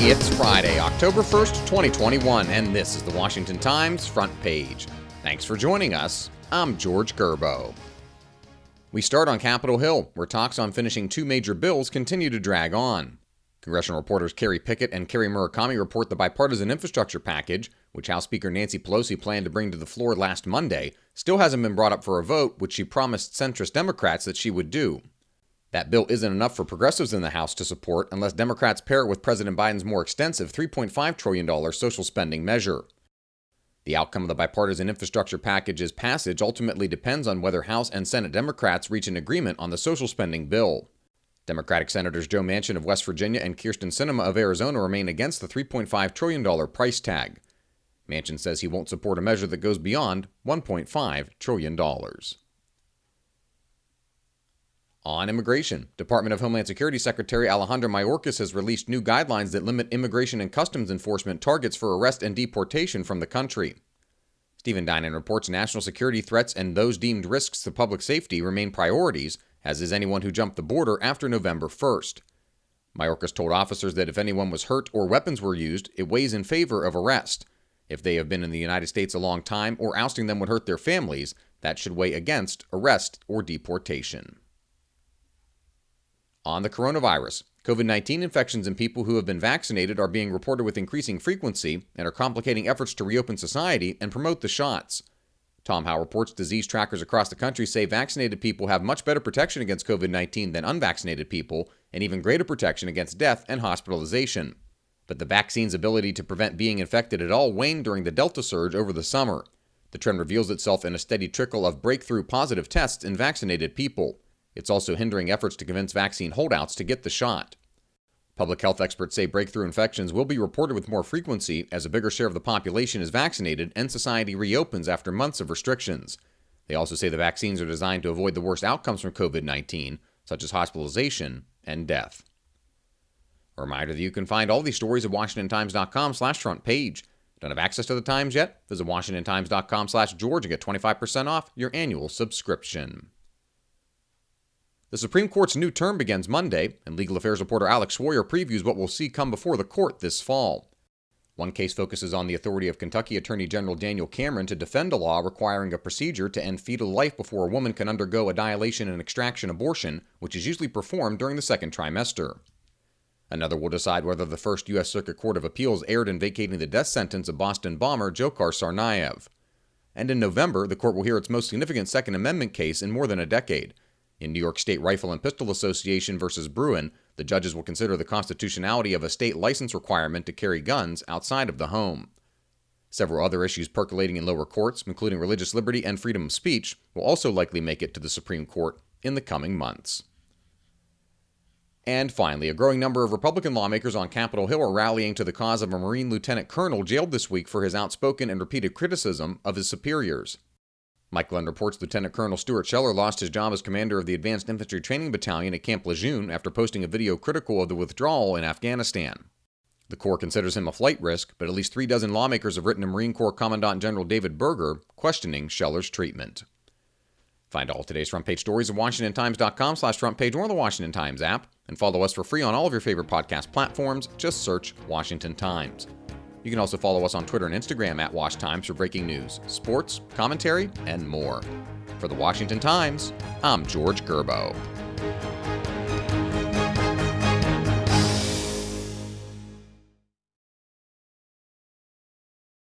It's Friday, October 1st, 2021, and this is the Washington Times front page. Thanks for joining us. I'm George Gerbo. We start on Capitol Hill, where talks on finishing two major bills continue to drag on. Congressional reporters Kerry Pickett and Kerry Murakami report the bipartisan infrastructure package, which House Speaker Nancy Pelosi planned to bring to the floor last Monday, still hasn't been brought up for a vote, which she promised centrist Democrats that she would do. That bill isn't enough for progressives in the House to support unless Democrats pair it with President Biden's more extensive $3.5 trillion social spending measure. The outcome of the bipartisan infrastructure package's passage ultimately depends on whether House and Senate Democrats reach an agreement on the social spending bill. Democratic Senators Joe Manchin of West Virginia and Kyrsten Sinema of Arizona remain against the $3.5 trillion price tag. Manchin says he won't support a measure that goes beyond $1.5 trillion. On immigration, Department of Homeland Security Secretary Alejandro Mayorkas has released new guidelines that limit immigration and customs enforcement targets for arrest and deportation from the country. Stephen Dinan reports national security threats and those deemed risks to public safety remain priorities, as is anyone who jumped the border after November 1st. Mayorkas told officers that if anyone was hurt or weapons were used, it weighs in favor of arrest. If they have been in the United States a long time or ousting them would hurt their families, that should weigh against arrest or deportation. On the coronavirus, COVID-19 infections in people who have been vaccinated are being reported with increasing frequency and are complicating efforts to reopen society and promote the shots. Tom Howe reports disease trackers across the country say vaccinated people have much better protection against COVID-19 than unvaccinated people, and even greater protection against death and hospitalization. But the vaccine's ability to prevent being infected at all waned during the Delta surge over the summer. The trend reveals itself in a steady trickle of breakthrough positive tests in vaccinated people. It's also hindering efforts to convince vaccine holdouts to get the shot. Public health experts say breakthrough infections will be reported with more frequency as a bigger share of the population is vaccinated and society reopens after months of restrictions. They also say the vaccines are designed to avoid the worst outcomes from COVID-19, such as hospitalization and death. A reminder that you can find all these stories at WashingtonTimes.com/front page. Don't have access to the Times yet? Visit WashingtonTimes.com/George and get 25% off your annual subscription. The Supreme Court's new term begins Monday, and legal affairs reporter Alex Schwaryer previews what we'll see come before the court this fall. One case focuses on the authority of Kentucky Attorney General Daniel Cameron to defend a law requiring a procedure to end fetal life before a woman can undergo a dilation and extraction abortion, which is usually performed during the second trimester. Another will decide whether the First U.S. Circuit Court of Appeals erred in vacating the death sentence of Boston bomber Dzhokhar Tsarnaev. And in November, the court will hear its most significant Second Amendment case in more than a decade. In New York State Rifle and Pistol Association versus Bruin, the judges will consider the constitutionality of a state license requirement to carry guns outside of the home. Several other issues percolating in lower courts, including religious liberty and freedom of speech, will also likely make it to the Supreme Court in the coming months. And finally, a growing number of Republican lawmakers on Capitol Hill are rallying to the cause of a Marine lieutenant colonel jailed this week for his outspoken and repeated criticism of his superiors. Mike Glenn reports Lieutenant Colonel Stuart Scheller lost his job as commander of the Advanced Infantry Training Battalion at Camp Lejeune after posting a video critical of the withdrawal in Afghanistan. The Corps considers him a flight risk, but at least 36 lawmakers have written to Marine Corps Commandant General David Berger questioning Scheller's treatment. Find all today's front page stories at WashingtonTimes.com/front page or the Washington Times app, and follow us for free on all of your favorite podcast platforms. Just search Washington Times. You can also follow us on Twitter and Instagram at WashTimes for breaking news, sports, commentary, and more. For the Washington Times, I'm George Gerbo.